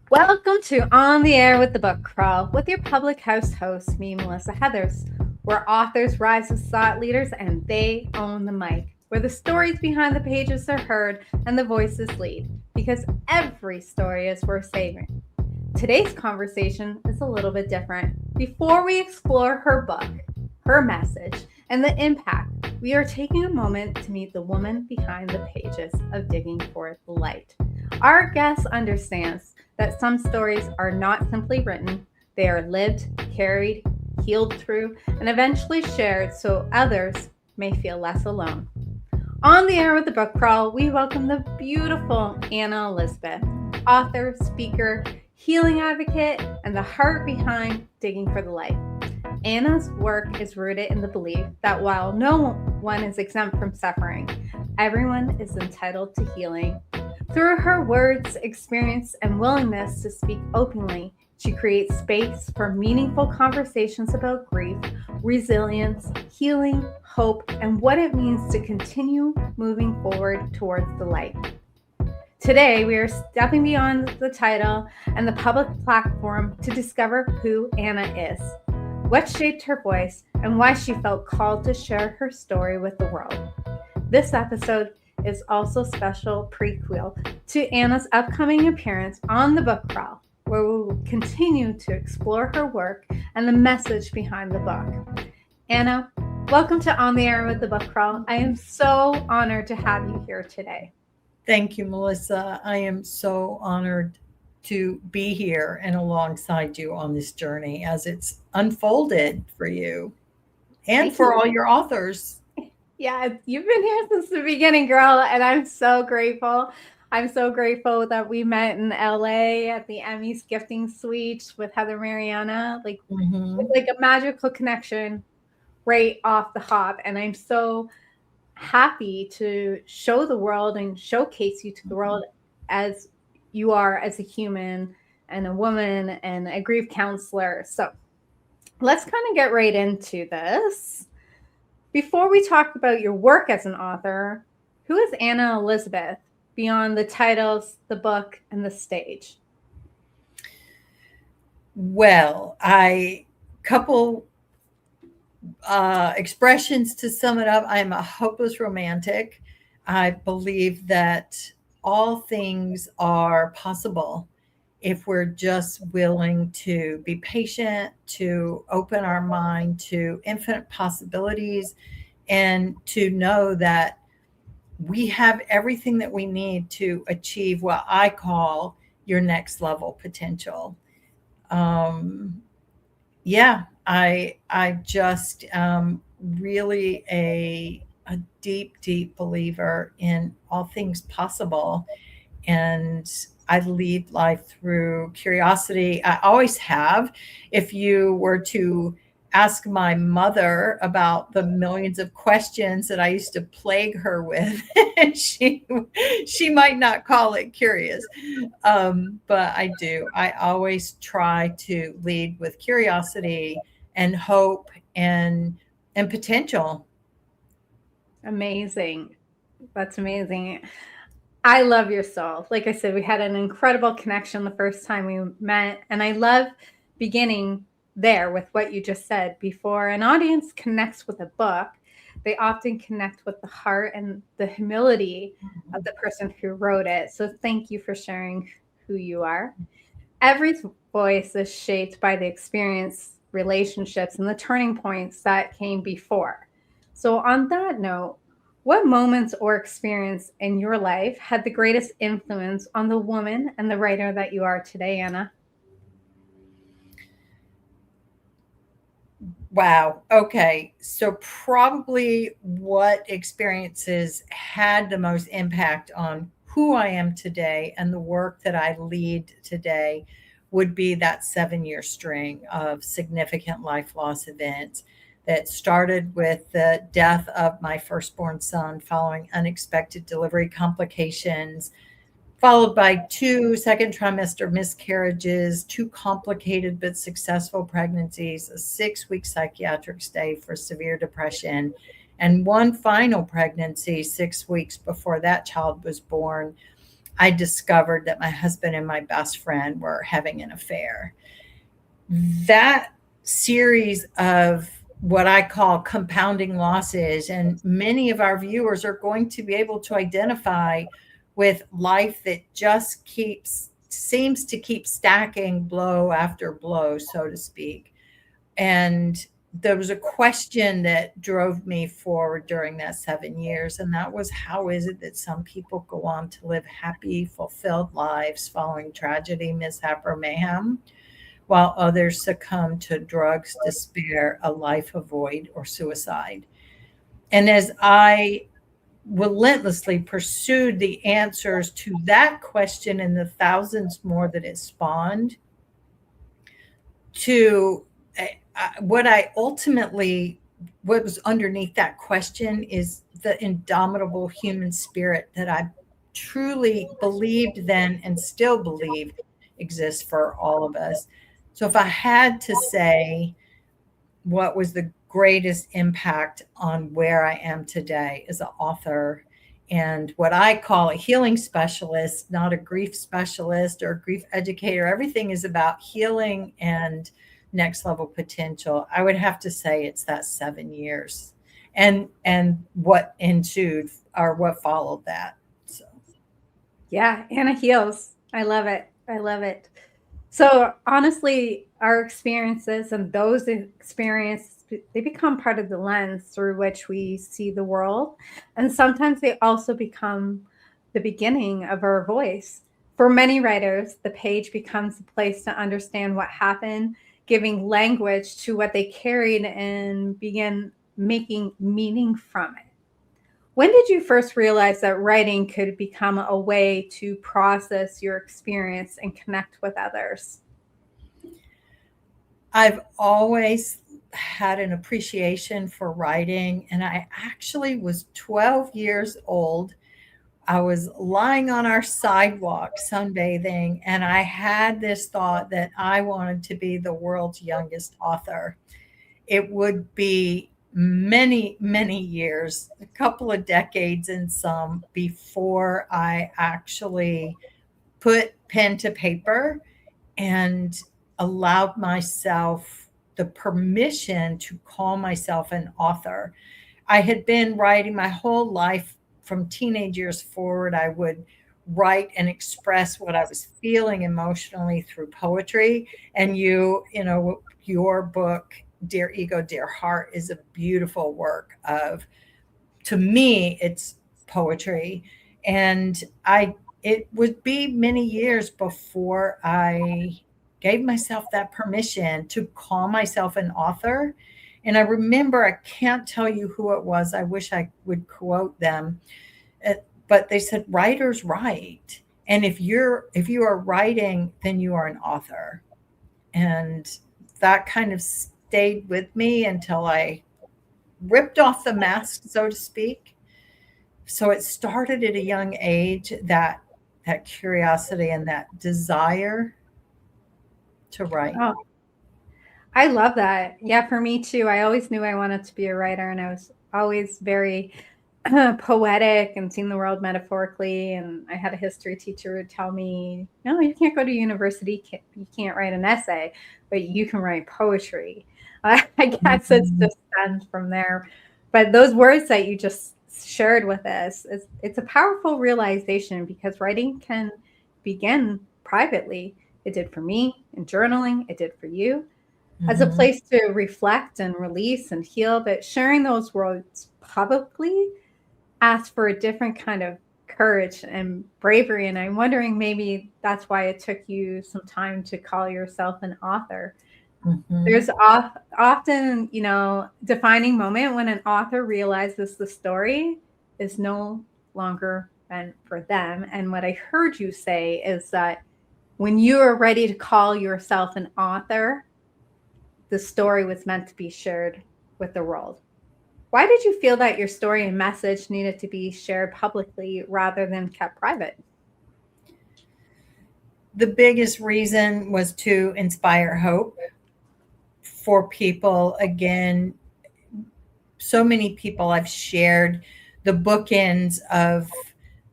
Welcome to On the Air with the Book Crawl with your public house host, me, Melissa Heathers, where authors rise as thought leaders and they own the mic, where the stories behind the pages are heard and the voices lead, because every story is worth saving. Today's conversation is a little bit different. Before we explore her book, her message, and the impact, we are taking a moment to meet the woman behind the pages of Digging for the Light. Our guest understands that some stories are not simply written, they are lived, carried, healed through, and eventually shared so others may feel less alone. On the Air with the Book Crawl, we welcome the beautiful Annah Elizabeth, author, speaker, healing advocate, and the heart behind Digging for the Light. Annah's work is rooted in the belief that while no one is exempt from suffering, everyone is entitled to healing. Through her words, experience, and willingness to speak openly, she creates space for meaningful conversations about grief, resilience, healing, hope, and what it means to continue moving forward towards the light. Today, we are stepping beyond the title and the public platform to discover who Annah is, what shaped her voice, and why she felt called to share her story with the world. This episode is also a special prequel to Annah's upcoming appearance on the Book Crawl, where we will continue to explore her work and the message behind the book. Annah, welcome to On the Air with the Book Crawl. I am so honored to have you here today. Thank you, Melissa. I am so honored to be here and alongside you on this journey as it's unfolded for you and Thank for you. all your authors. Yeah, you've been here since the beginning, girl, and I'm so grateful. I'm so grateful that we met in LA at the Emmys gifting suite with Heather Mariana. It's Mhm. like a magical connection right off the hop. And I'm so happy to show the world and showcase you to the world as you are as a human and a woman and a grief counselor. So let's kind of get right into this. Before we talk about your work as an author, who is Annah Elizabeth beyond the titles, the book, and the stage? Well, I couple expressions to sum it up. I am a hopeless romantic. I believe that all things are possible if we're just willing to be patient, to open our mind to infinite possibilities, and to know that we have everything that we need to achieve what I call your next level potential. Um, yeah, I just really a deep believer in all things possible, and I lead life through curiosity. I always have. If you were to ask my mother about the millions of questions that I used to plague her with, she she might not call it curious, but I do. I always try to lead with curiosity and hope and potential. Amazing. That's amazing. I love your soul. Like I said, we had an incredible connection the first time we met. And I love beginning there with what you just said. Before an audience connects with a book, they often connect with the heart and the humility of the person who wrote it. So thank you for sharing who you are. Every voice is shaped by the experience, relationships, and the turning points that came before. So, on that note, what moments or experience in your life had the greatest influence on the woman and the writer that you are today, Anna? Wow. Okay. So, probably what experiences had the most impact on who I am today and the work that I lead today would be that 7 year string of significant life loss events that started with the death of my firstborn son following unexpected delivery complications, followed by two second trimester miscarriages, two complicated but successful pregnancies, a 6 week psychiatric stay for severe depression, and one final pregnancy 6 weeks before that child was born. I discovered that my husband and my best friend were having an affair. That series of what I call compounding losses, and many of our viewers are going to be able to identify with life that just seems to keep stacking blow after blow, so to speak. And there was a question that drove me forward during that 7 years, and that was, how is it that some people go on to live happy, fulfilled lives following tragedy, mishap, or mayhem, while others succumb to drugs, despair, a life of void, or suicide? And as I relentlessly pursued the answers to that question and the thousands more that it spawned, to what I ultimately, what was underneath that question is the indomitable human spirit that I truly believed then and still believe exists for all of us. So if I had to say what was the greatest impact on where I am today as an author and what I call a healing specialist, not a grief specialist or a grief educator, everything is about healing and next level potential, I would have to say it's that 7 years and what ensued or what followed that. So Yeah, Anna heals. I love it. I love it. So honestly, our experiences and those experiences, they become part of the lens through which we see the world. And sometimes they also become the beginning of our voice. For many writers, the page becomes a place to understand what happened, giving language to what they carried and begin making meaning from it. When did you first realize that writing could become a way to process your experience and connect with others? I've always had an appreciation for writing, and I actually was 12 years old. I was lying on our sidewalk sunbathing, and I had this thought that I wanted to be the world's youngest author. It would be many, many years, a couple of decades and some, before I actually put pen to paper and allowed myself the permission to call myself an author. I had been writing my whole life. From teenage years forward, I would write and express what I was feeling emotionally through poetry. And your book, Dear Ego, Dear Heart, is a beautiful work of, to me, it's poetry. And it would be many years before I gave myself that permission to call myself an author. And I remember, I can't tell you who it was. I wish I would quote them. But they said, writers write. And if you are writing, then you are an author. And that kind of stayed with me until I ripped off the mask, so to speak. So it started at a young age, that curiosity and that desire to write. Oh, I love that. Yeah, for me too. I always knew I wanted to be a writer, and I was always very poetic and seeing the world metaphorically. And I had a history teacher who would tell me, no, you can't go to university. You can't write an essay, but you can write poetry. I guess it's Mhm. just stemmed from there. But those words that you just shared with us, it's a powerful realization because writing can begin privately. It did for me in journaling. It did for you as a Mhm. place to reflect and release and heal. But sharing those words publicly asks for a different kind of courage and bravery. And I'm wondering, maybe that's why it took you some time to call yourself an author. Mhm. There's often, defining moment when an author realizes the story is no longer meant for them. And what I heard you say is that when you are ready to call yourself an author, the story was meant to be shared with the world. Why did you feel that your story and message needed to be shared publicly rather than kept private? The biggest reason was to inspire hope for people. Again, so many people I've shared the bookends of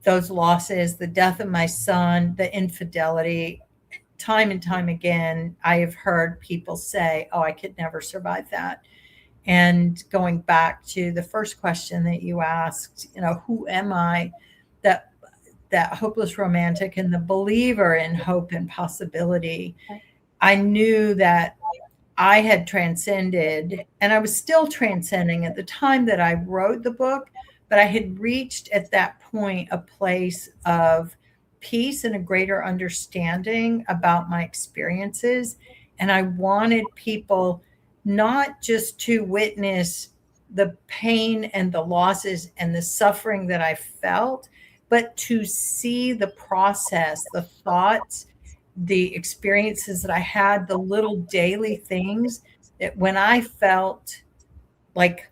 those losses, the death of my son, the infidelity, time and time again, I have heard people say, oh, I could never survive that. And going back to the first question that you asked, who am I? That hopeless romantic and the believer in hope and possibility. I knew that I had transcended, and I was still transcending at the time that I wrote the book, but I had reached at that point a place of peace and a greater understanding about my experiences. And I wanted people not just to witness the pain and the losses and the suffering that I felt, but to see the process, the thoughts, the experiences that I had, the little daily things that when I felt like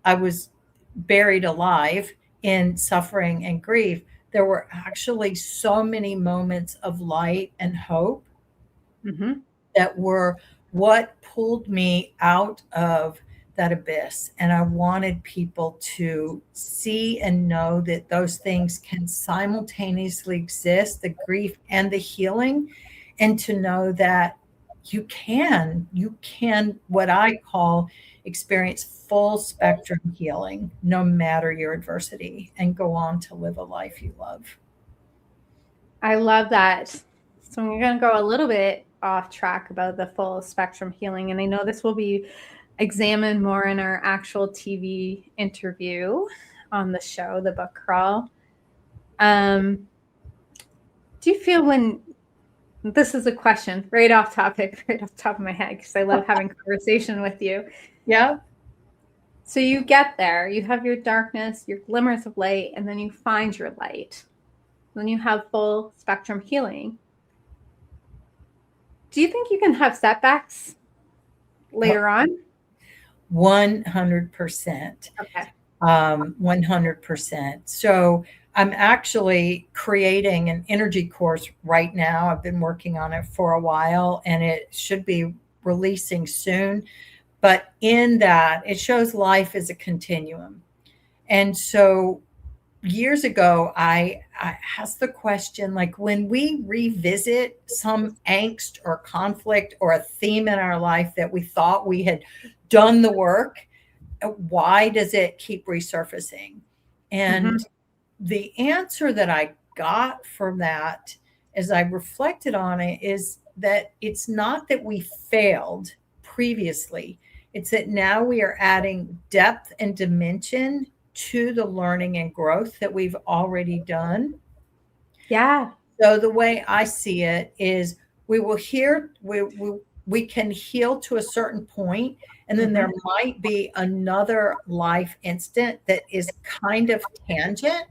I was buried alive in suffering and grief, there were actually so many moments of light and hope Mm-hmm. that were what pulled me out of that abyss. And I wanted people to see and know that those things can simultaneously exist, the grief and the healing, and to know that you can what I call experience full spectrum healing no matter your adversity and go on to live a life you love. I love that. So we're going to go a little bit off track about the full spectrum healing. And I know this will be examined more in our actual TV interview on the show, The Book Crawl. Do you feel when, this is a question right off topic, right off the top of my head, because I love having conversation with you. Yeah. So you get there, you have your darkness, your glimmers of light, and then you find your light. Then you have full spectrum healing. Do you think you can have setbacks later on? 100%. Okay. 100%. So I'm actually creating an energy course right now. I've been working on it for a while and it should be releasing soon. But in that, it shows life as a continuum. And so years ago, I asked the question, like when we revisit some angst or conflict or a theme in our life that we thought we had done the work, why does it keep resurfacing? And the answer that I got from that as I reflected on it is that it's not that we failed previously, it's that now we are adding depth and dimension to the learning and growth that we've already done. Yeah. So the way I see it is we will hear, we can heal to a certain point, and then there might be another life instant that is kind of tangent.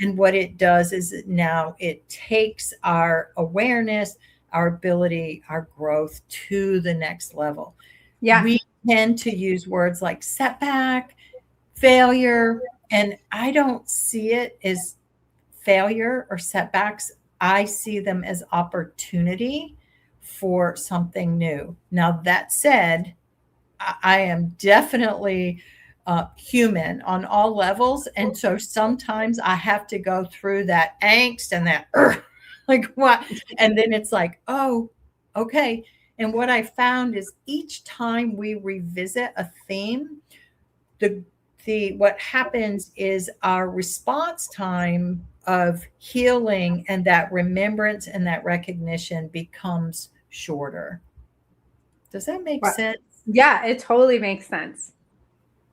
And what it does is now it takes our awareness, our ability, our growth to the next level. Yeah. We tend to use words like setback, failure, and I don't see it as failure or setbacks. I see them as opportunity for something new. Now, that said, I am definitely human on all levels. And so sometimes I have to go through that angst and that, like what? And then it's like, oh, okay. And what I found is each time we revisit a theme, what happens is our response time of healing and that remembrance and that recognition becomes shorter. Does that make sense? Yeah, it totally makes sense.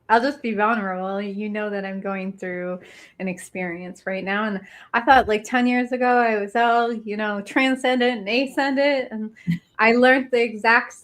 I'll just be vulnerable. You know that I'm going through an experience right now. And I thought like 10 years ago, I was all, transcendent and ascendant. And I learned the exact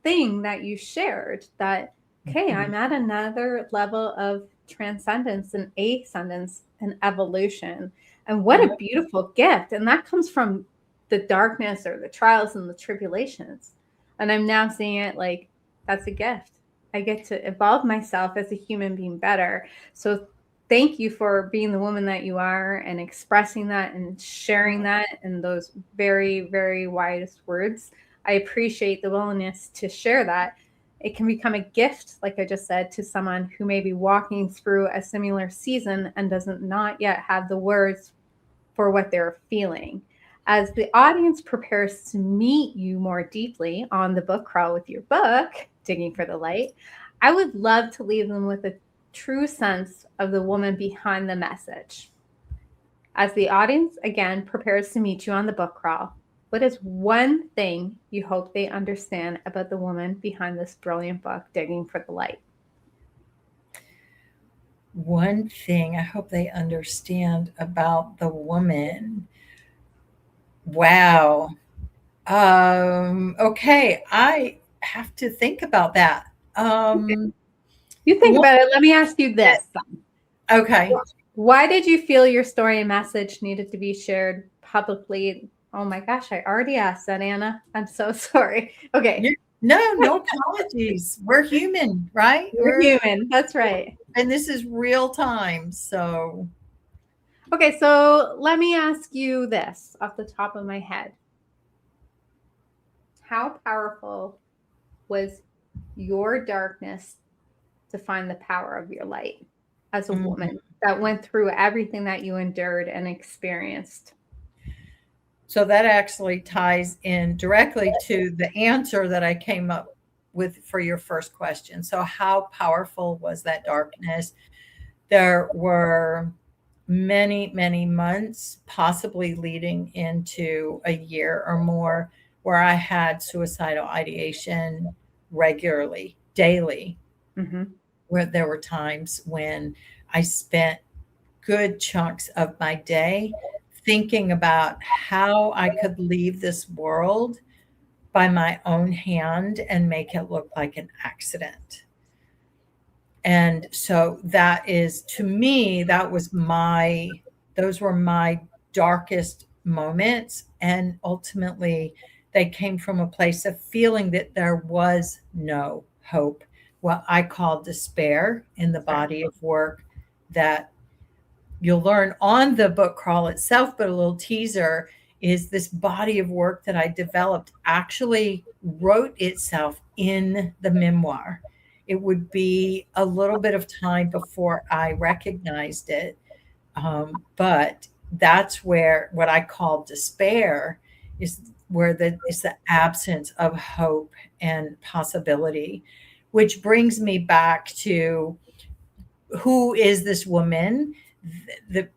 thing that you shared that, okay, I'm at another level of transcendence and ascendance and evolution. And what a beautiful gift. And that comes from the darkness or the trials and the tribulations. And I'm now seeing it like that's a gift. I get to evolve myself as a human being better. So thank you for being the woman that you are and expressing that and sharing that in those very, very wise words. I appreciate the willingness to share that. It can become a gift, like I just said, to someone who may be walking through a similar season and doesn't not yet have the words for what they're feeling. As the audience prepares to meet you more deeply on the book crawl with your book, Digging for the Light, I would love to leave them with a true sense of the woman behind the message. As the audience again prepares to meet you on the book crawl, what is one thing you hope they understand about the woman behind this brilliant book, Digging for the Light? One thing I hope they understand about the woman. Wow. Okay, I have to think about that. You think about it. Let me ask you this. Okay. Why did you feel your story and message needed to be shared publicly? Oh my gosh, I already asked that, Anna. I'm so sorry. Okay. No apologies. We're human, right? We're human. That's right. And this is real time. So, okay, so let me ask you this off the top of my head. How powerful was your darkness to find the power of your light as a woman that went through everything that you endured and experienced? So that actually ties in directly to the answer that I came up with for your first question. So how powerful was that darkness? There were many months, possibly leading into a year or more, where I had suicidal ideation regularly, daily, where there were times when I spent good chunks of my day thinking about how I could leave this world by my own hand and make it look like an accident. And so that is, to me, those were my darkest moments. And ultimately, they came from a place of feeling that there was no hope, what I call despair, in the body of work that you'll learn on the book crawl itself. But a little teaser is this body of work that I developed actually wrote itself in the memoir. It would be a little bit of time before I recognized it. But that's where what I call despair is, where it's the absence of hope and possibility, which brings me back to who is this woman? The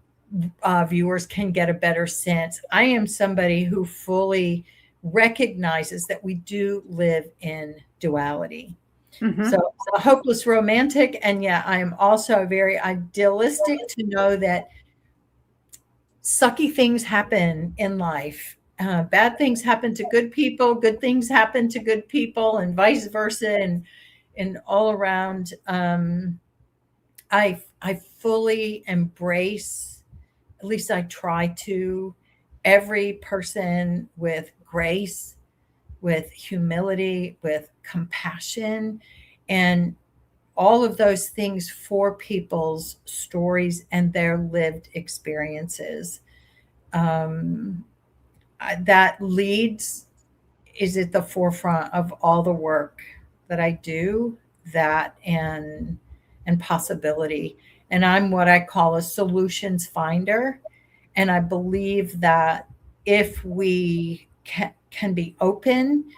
viewers can get a better sense. I am somebody who fully recognizes that we do live in duality. So a hopeless romantic. And yeah, I am also very idealistic to know that sucky things happen in life. Bad things happen to good people. Good things happen to good people, and vice versa, and all around. I fully embrace, at least I try to, every person with grace, with humility, with compassion, and all of those things for people's stories and their lived experiences. That is at the forefront of all the work that I do, that and possibility. And I'm what I call a solutions finder. And I believe that if we can be open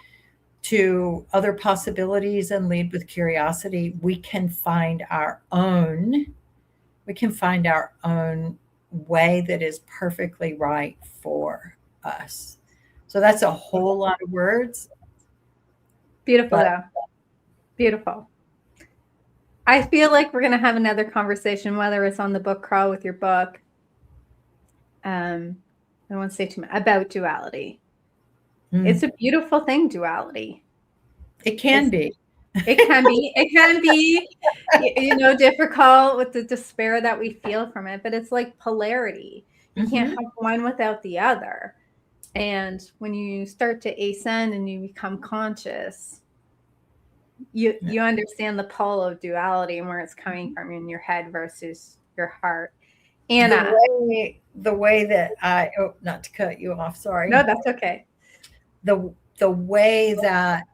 to other possibilities and lead with curiosity, we can find our own way that is perfectly right for us. So that's a whole lot of words. Beautiful, though. Beautiful. I feel like we're going to have another conversation, whether it's on the book crawl with your book. I don't want to say too much about duality. It's a beautiful thing, duality. It can be. It can be. It can be, difficult with the despair that we feel from it. But it's like polarity. You can't have one without the other. And when you start to ascend and you become conscious, you understand the pull of duality and where it's coming from in your head versus your heart. Anna, the way that not to cut you off, sorry. No, that's okay. The way that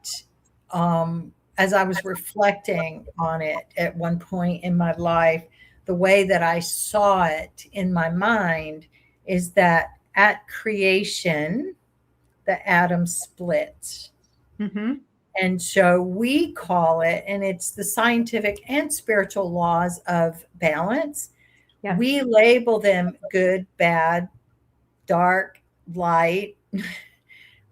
as I was reflecting on it at one point in my life, the way that I saw it in my mind is that at creation, the atom split. Mm-hmm. And so we call it, and it's the scientific and spiritual laws of balance. Yes. We label them good, bad, dark, light.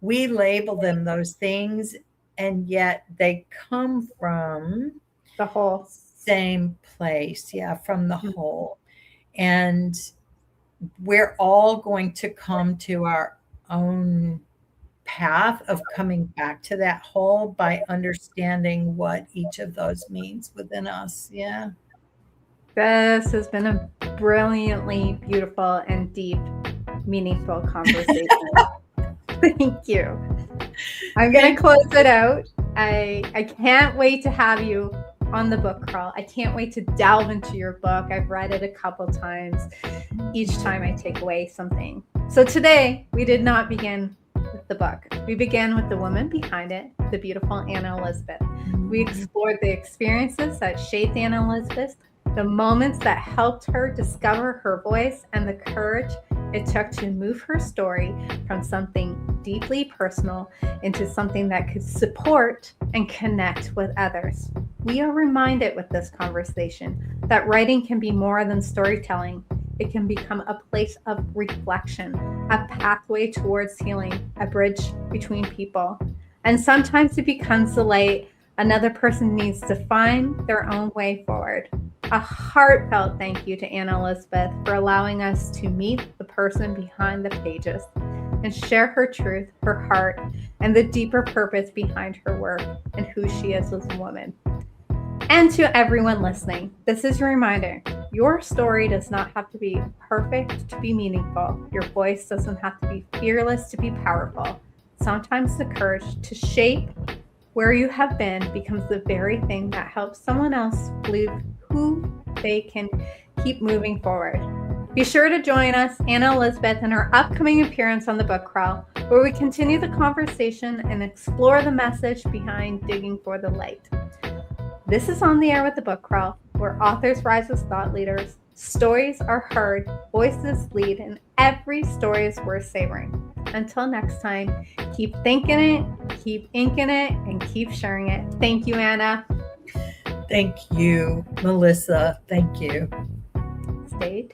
We label them those things, and yet they come from The whole. same place. Yeah, from the Mhm. whole. And we're all going to come to our own path of coming back to that whole by understanding what each of those means within us. Yeah. This has been a brilliantly beautiful and deep, meaningful conversation. Thank you. I'm going to close it out. I can't wait to have you on the book crawl. I can't wait to delve into your book. I've read it a couple times. Each time I take away something. So today we did not begin with the book. We began with the woman behind it, the beautiful Annah Elizabeth. We explored the experiences that shaped Annah Elizabeth, the moments that helped her discover her voice, and the courage it took to move her story from something deeply personal into something that could support and connect with others. We are reminded with this conversation that writing can be more than storytelling. It can become a place of reflection, a pathway towards healing, a bridge between people. And sometimes it becomes the light another person needs to find their own way forward. A heartfelt thank you to Annah Elizabeth for allowing us to meet the person behind the pages and share her truth, her heart, and the deeper purpose behind her work and who she is as a woman. And to everyone listening, this is your reminder. Your story does not have to be perfect to be meaningful. Your voice doesn't have to be fearless to be powerful. Sometimes the courage to shape where you have been becomes the very thing that helps someone else believe who they can keep moving forward. Be sure to join us, Annah Elizabeth, in our upcoming appearance on the book crawl, where we continue the conversation and explore the message behind digging for the light. This is On the Air with the Book Crawl, where authors rise as thought leaders, stories are heard, voices lead, and every story is worth savoring. Until next time, keep thinking it, keep inking it, and keep sharing it. Thank you, Annah. Thank you, Melissa. Thank you. Stay tuned.